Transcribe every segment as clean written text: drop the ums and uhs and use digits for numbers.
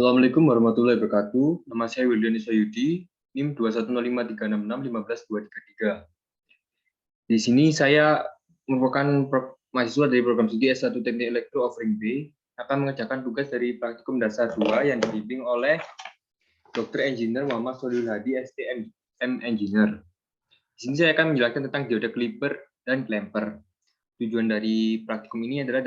Assalamualaikum warahmatullahi wabarakatuh. Nama saya Wildian Isyayudi, NIM 21553665333. Di sini saya merupakan mahasiswa dari program studi S1 Teknik Elektro Offering B, akan mengerjakan tugas dari praktikum dasar 2 yang dibimbing oleh Dr. Engineer Muhammad Solihul Hadi, STM Engineer. Di sini saya akan menjelaskan tentang dioda clipper dan clamper. Tujuan dari praktikum ini adalah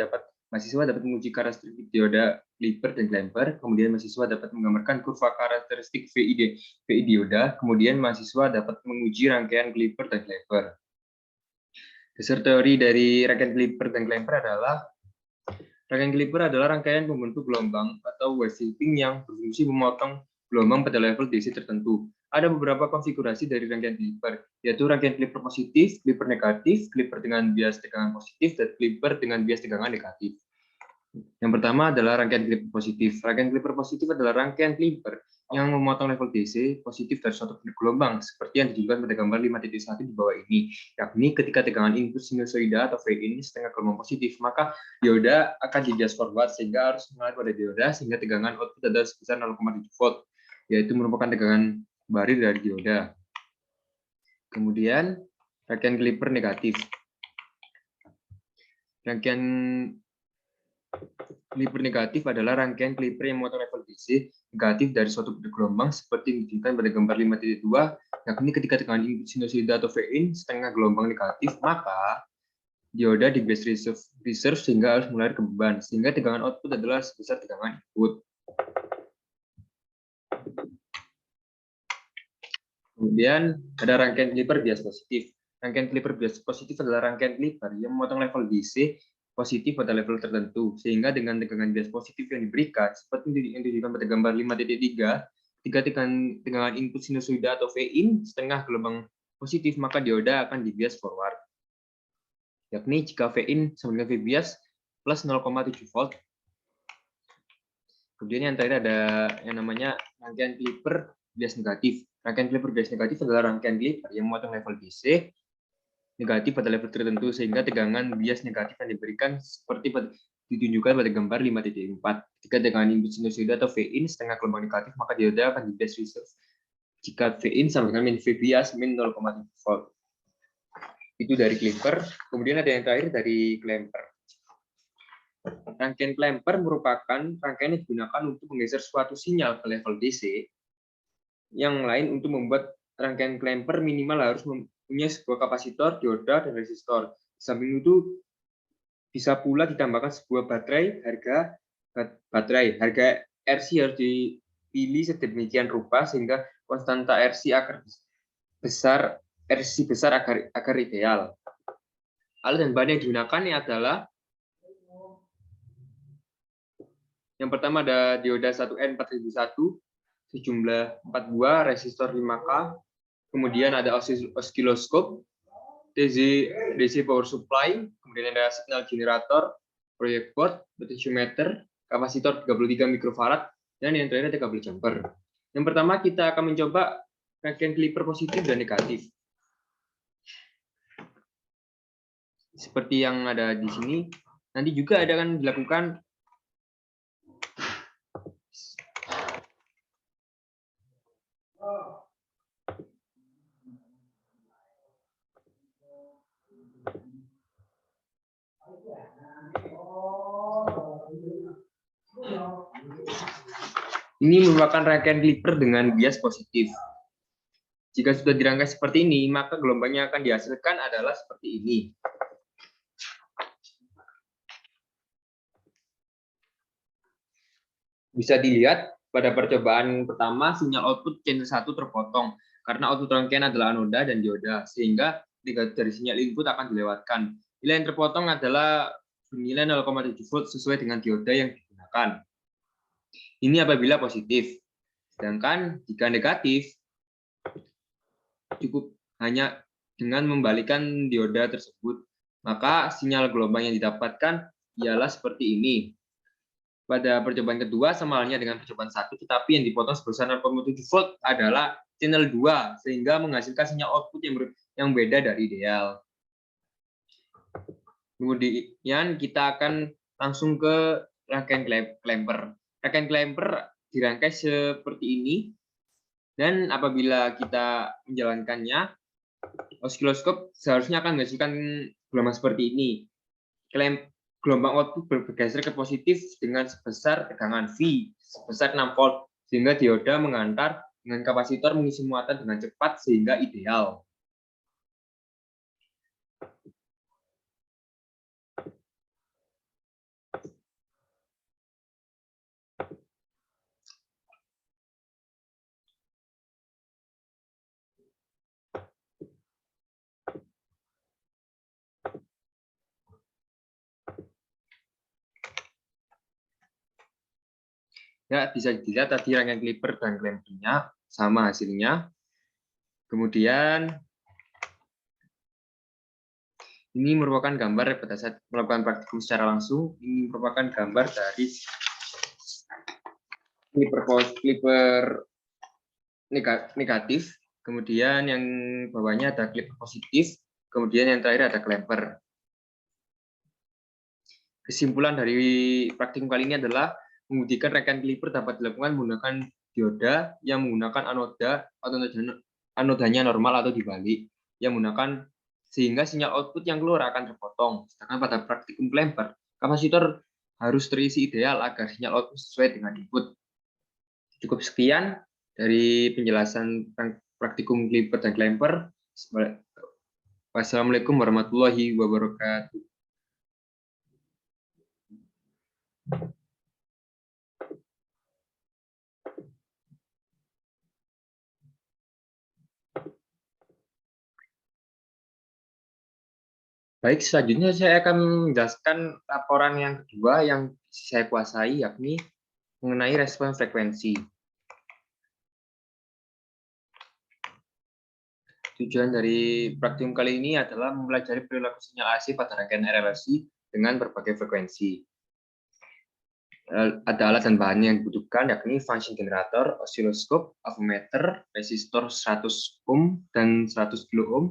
mahasiswa dapat menguji karakteristik dioda clipper dan clamper, kemudian mahasiswa dapat menggambarkan kurva karakteristik VI dioda, kemudian mahasiswa dapat menguji rangkaian clipper dan clamper. Dasar teori dari rangkaian clipper dan clamper adalah rangkaian clipper adalah rangkaian pembentuk gelombang atau wave shaping yang berfungsi memotong gelombang pada level DC tertentu. Ada beberapa konfigurasi dari rangkaian clipper, yaitu rangkaian clipper positif, clipper negatif, clipper dengan bias tegangan positif, dan clipper dengan bias tegangan negatif. Yang pertama adalah rangkaian clipper positif. Rangkaian clipper positif adalah rangkaian clipper yang memotong level DC positif dari suatu gelombang, seperti yang ditunjukkan pada gambar 5.1 di bawah ini, yakni ketika tegangan input sinusoida atau VIN setengah gelombang positif, maka dioda akan di-bias forward sehingga harus mengalir pada dioda sehingga tegangan output adalah sebesar 0,7 volt, yaitu merupakan tegangan barir dari dioda. Kemudian rangkaian clipper negatif. Rangkaian clipper negatif adalah rangkaian clipper yang memotong level DC negatif dari suatu gelombang seperti yang ditunjukkan pada gambar 5.2, yakni ketika tegangan input sinusoida atau VIN setengah gelombang negatif, maka dioda di bias reserve sehingga harus mengalir ke beban, sehingga tegangan output adalah sebesar tegangan input. Kemudian ada rangkaian clipper bias positif. Rangkaian clipper bias positif adalah rangkaian clipper yang memotong level DC positif pada level tertentu, sehingga dengan tegangan bias positif yang diberikan, seperti yang ditunjukkan pada gambar 5.3, jika tegangan input sinusoida atau VIN setengah gelombang positif, maka dioda akan dibias forward. Yakni jika VIN sama dengan V bias plus 0,7 volt. Kemudian yang terakhir ada yang namanya rangkaian clipper bias negatif. Rangkaian clipper bias negatif adalah rangkaian clipper yang memotong level DC negatif pada level tertentu, sehingga tegangan bias negatif yang diberikan seperti ditunjukkan pada gambar 5.4. Jika tegangan input sinusoida atau VIN setengah gelombang negatif, maka dioda akan di bias reserve. Jika VIN sama dengan min V bias min 0,7 volt. Itu dari clipper. Kemudian ada yang terakhir dari clamper. Rangkaian clamper merupakan rangkaian yang digunakan untuk menggeser suatu sinyal ke level DC. Yang lain untuk membuat rangkaian clamper minimal harus mempunyai sebuah kapasitor, dioda, dan resistor. Di samping itu bisa pula ditambahkan sebuah baterai. Harga RC harus dipilih sedemikian rupa sehingga konstanta RC besar agar ideal. Alat dan bahan yang digunakan adalah yang pertama ada dioda 1N4001 sejumlah 4 buah, resistor 5K, kemudian ada osiloskop, DC power supply, kemudian ada signal generator, proyek board, potentiometer, kapasitor 33 mikrofarad, dan yang terakhir ada kabel jumper. Yang pertama kita akan mencoba rangkaian clipper positif dan negatif. Seperti yang ada di sini, nanti juga ada akan dilakukan ini merupakan rangkaian clipper dengan bias positif. Jika sudah dirangkai seperti ini, maka gelombangnya akan dihasilkan adalah seperti ini. Bisa dilihat pada percobaan pertama, sinyal output channel 1 terpotong karena output rangkaian adalah anoda dan dioda, sehingga dari sinyal input akan dilewatkan. Nilai yang terpotong adalah bernilai 0,7 volt sesuai dengan dioda yang digunakan. Ini apabila positif. Sedangkan jika negatif, cukup hanya dengan membalikan dioda tersebut, maka sinyal gelombang yang didapatkan ialah seperti ini. Pada percobaan kedua sama halnya dengan percobaan 1, tetapi yang dipotong sebesar 0,7 volt adalah channel 2, sehingga menghasilkan sinyal output yang beda dari ideal. Kemudian kita akan langsung ke rangkaian clamper. Rangkaian clamper dirangkai seperti ini, dan apabila kita menjalankannya, osiloskop seharusnya akan menghasilkan gelombang seperti ini. Gelombang output bergeser ke positif dengan sebesar tegangan V sebesar 6 volt, sehingga dioda mengantar dengan kapasitor mengisi muatan dengan cepat sehingga ideal. Ya, bisa dilihat tadi rangkaian kaliper dan klempernya sama hasilnya. Kemudian ini merupakan gambar pada saat melakukan praktikum secara langsung. Ini merupakan gambar dari kaliper negatif. Kemudian yang bawahnya ada kaliper positif. Kemudian yang terakhir ada klemper. Kesimpulan dari praktikum kali ini adalah mengujikan rangkaian kaliper dapat dilakukan menggunakan dioda yang menggunakan anoda atau anodanya normal atau dibalik, yang menggunakan sehingga sinyal output yang keluar akan terpotong. Sedangkan pada praktikum klemper, kapasitor harus terisi ideal agar sinyal output sesuai dengan input. Cukup sekian dari penjelasan praktikum kaliper dan klemper. Wassalamualaikum warahmatullahi wabarakatuh. Baik, selanjutnya saya akan menjelaskan laporan yang kedua yang saya kuasai, yakni mengenai respon frekuensi. Tujuan dari praktikum kali ini adalah mempelajari perilaku sinyal AC pada rangkaian RLC dengan berbagai frekuensi. Ada alat dan bahan yang dibutuhkan, yakni function generator, osiloskop, avometer, resistor 100 ohm dan 100 kilo ohm,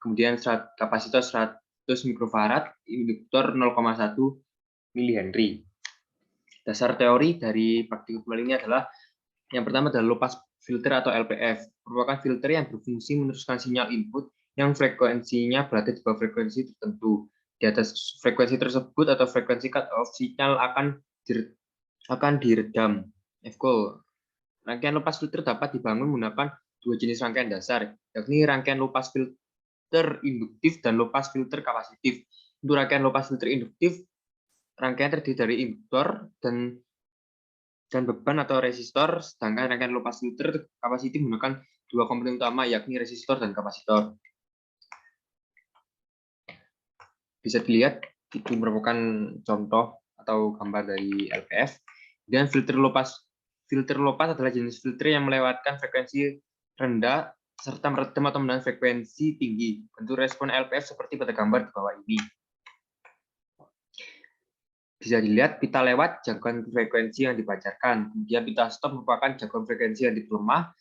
kemudian kapasitor 100 mikrofarad, induktor 0,1 milihenry. Dasar teori dari praktikum kali ini adalah yang pertama adalah low pass filter atau LPF, merupakan filter yang berfungsi meneruskan sinyal input yang frekuensinya berada di bawah frekuensi tertentu. Di atas frekuensi tersebut atau frekuensi cut off, sinyal akan diredam. F-call. Rangkaian low pass filter dapat dibangun menggunakan dua jenis rangkaian dasar, yakni rangkaian low pass filter induktif dan low pass filter kapasitif. Untuk rangkaian low pass filter induktif, rangkaian terdiri dari induktor dan beban atau resistor, sedangkan rangkaian low pass filter kapasitif menggunakan dua komponen utama, yakni resistor dan kapasitor. Bisa dilihat, itu merupakan contoh atau gambar dari LPF. Dan filter low pass adalah jenis filter yang melewatkan frekuensi rendah serta meredam atau menahan frekuensi tinggi. Bentuk respon LPF seperti pada gambar di bawah ini. Bisa dilihat pita lewat jangkauan frekuensi yang dipancarkan. Kemudian pita stop merupakan jangkauan frekuensi yang diperlemah.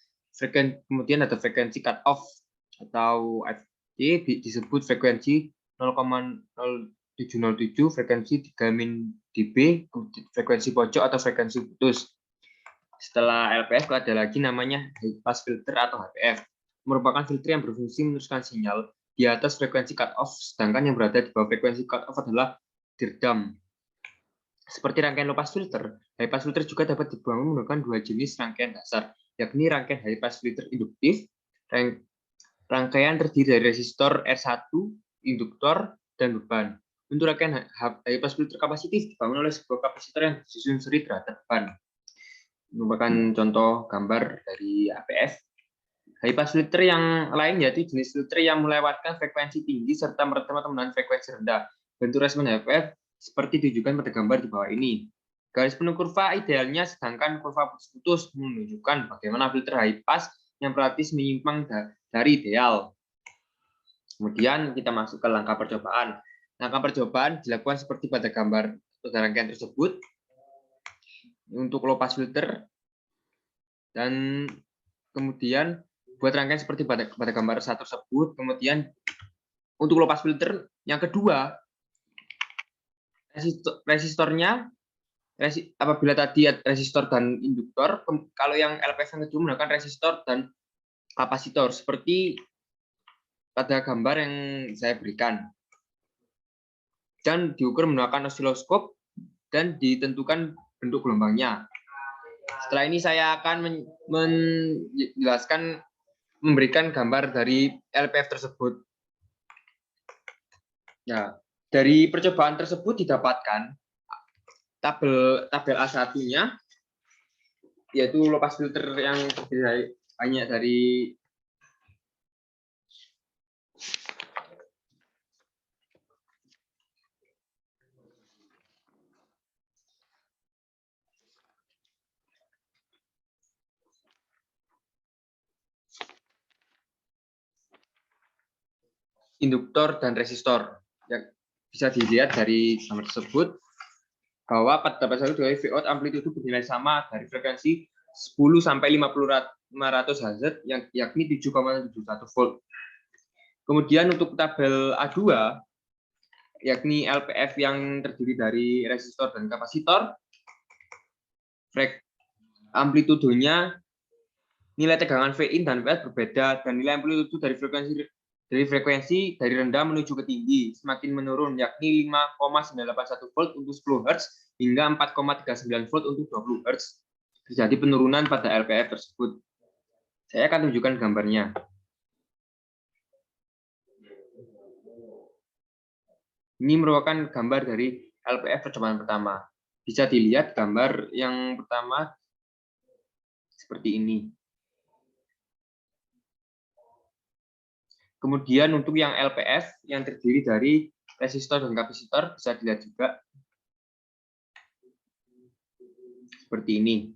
Kemudian ada frekuensi cut off atau FD disebut frekuensi 0,0707, frekuensi 3 dB, frekuensi pojok atau frekuensi putus. Setelah LPF ada lagi namanya high pass filter atau HPF. Merupakan filter yang berfungsi meneruskan sinyal di atas frekuensi cut off, sedangkan yang berada di bawah frekuensi cut off adalah diredam. Seperti rangkaian low pass filter, high pass filter juga dapat dibangun menggunakan dua jenis rangkaian dasar, yakni rangkaian high pass filter induktif, rangkaian terdiri dari resistor R1, induktor, dan beban. Untuk rangkaian high pass filter kapasitif dibangun oleh sebuah kapasitor yang disusun seri terhadap beban. Merupakan contoh gambar dari APF. High pass filter yang lain yaitu jenis filter yang melewatkan frekuensi tinggi serta meredam atau menahan frekuensi rendah. Bentuk respon HPF seperti ditunjukkan pada gambar di bawah ini. Garis penuh kurva idealnya, sedangkan kurva putus-putus menunjukkan bagaimana filter high pass yang praktis menyimpang dari ideal. Kemudian kita masuk ke langkah percobaan. Langkah percobaan dilakukan seperti pada gambar pada rangkaian tersebut. Untuk low pass filter, dan kemudian buat rangkaian seperti pada gambar satu tersebut. Kemudian untuk low pass filter yang kedua, resistornya apabila tadi resistor dan induktor, kalau yang LPF yang kedua menggunakan resistor dan kapasitor seperti pada gambar yang saya berikan. Dan diukur menggunakan osiloskop dan ditentukan bentuk gelombangnya. Setelah ini saya akan menjelaskan, memberikan gambar dari LPF tersebut. Nah, dari percobaan tersebut didapatkan tabel A1-nya, yaitu lopas filter yang terdiri hanya dari induktor dan resistor. Yang bisa dilihat dari gambar tersebut bahwa pada tabel 1 dari Vout amplitudo bernilai sama dari frekuensi 10 sampai 500 Hz yakni 7,71 volt. Kemudian untuk tabel A2 yakni LPF yang terdiri dari resistor dan kapasitor, amplitudonya, nilai tegangan Vin dan Vout berbeda, dan nilai amplitudo dari frekuensi dari rendah menuju ke tinggi semakin menurun, yakni 5,981 volt untuk 10 Hz hingga 4,39 volt untuk 20 Hz. Terjadi penurunan pada LPF tersebut. Saya akan tunjukkan gambarnya. Ini merupakan gambar dari LPF percobaan pertama. Bisa dilihat gambar yang pertama seperti ini. Kemudian untuk yang LPF yang terdiri dari resistor dan kapasitor bisa dilihat juga seperti ini.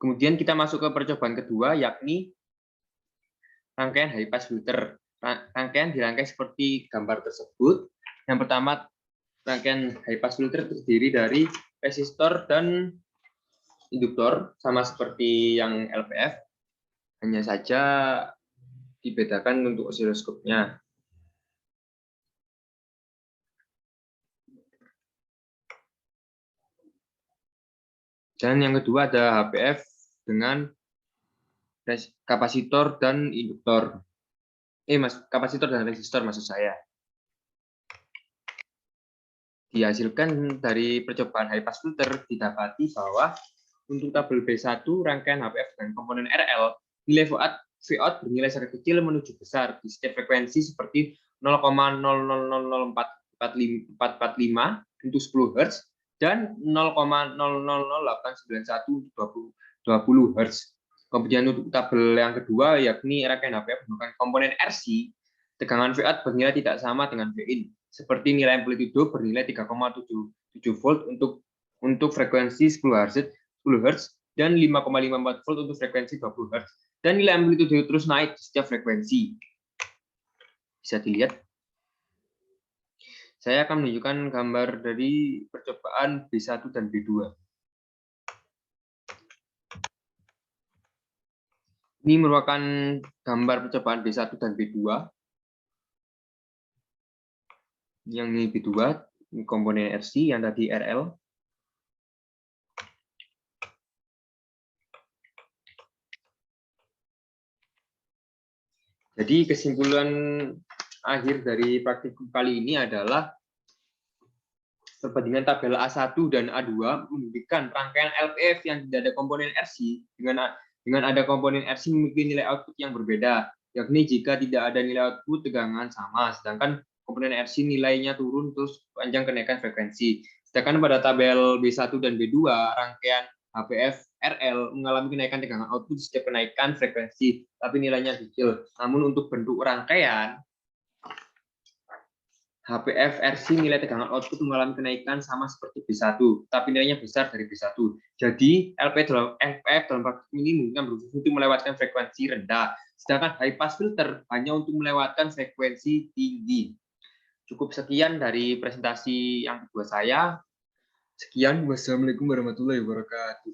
Kemudian kita masuk ke percobaan kedua, yakni rangkaian high pass filter. Rangkaian dirangkai seperti gambar tersebut. Yang pertama, rangkaian high pass filter terdiri dari resistor dan induktor, sama seperti yang LPF, hanya saja dibedakan untuk osiloskopnya. Dan yang kedua ada HPF dengan kapasitor dan induktor. Kapasitor dan resistor maksud saya. Dihasilkan dari percobaan high pass filter didapati bahwa untuk tabel B1 rangkaian HPF dan komponen RL, nilai Vout bernilai sangat kecil menuju besar di setiap frekuensi seperti 0,000445 untuk 10 Hz dan 0,000891 untuk 20 Hz. Kemudian untuk tabel yang kedua yakni rangkaian HPF menggunakan komponen RC, tegangan Vout bernilai tidak sama dengan Vin. Seperti nilai amplitudo bernilai 3,77 volt untuk frekuensi 10 Hz dan 5,54 volt untuk frekuensi 20 Hz. Dan nilai amplitudo terus naik di setiap frekuensi. Bisa dilihat. Saya akan menunjukkan gambar dari percobaan B1 dan B2. Ini merupakan gambar percobaan B1 dan B2. Yang ini B2, ini komponen RC, yang tadi RL. Jadi kesimpulan akhir dari praktikum kali ini adalah perbandingan tabel A1 dan A2 menunjukkan rangkaian LPF yang tidak ada komponen RC dengan ada komponen RC memiliki nilai output yang berbeda, yakni jika tidak ada nilai output tegangan sama, sedangkan komponen RC nilainya turun terus panjang kenaikan frekuensi. Sedangkan pada tabel B1 dan B2 rangkaian HPF RL mengalami kenaikan tegangan output setiap kenaikan frekuensi, tapi nilainya kecil. Namun untuk bentuk rangkaian HPF RC nilai tegangan output mengalami kenaikan sama seperti B1, tapi nilainya besar dari B1. Jadi LPF dalam praktik ini mungkin berfungsi untuk melewatkan frekuensi rendah, sedangkan high pass filter hanya untuk melewatkan frekuensi tinggi. Cukup sekian dari presentasi yang kedua saya. Sekian, wassalamualaikum warahmatullahi wabarakatuh.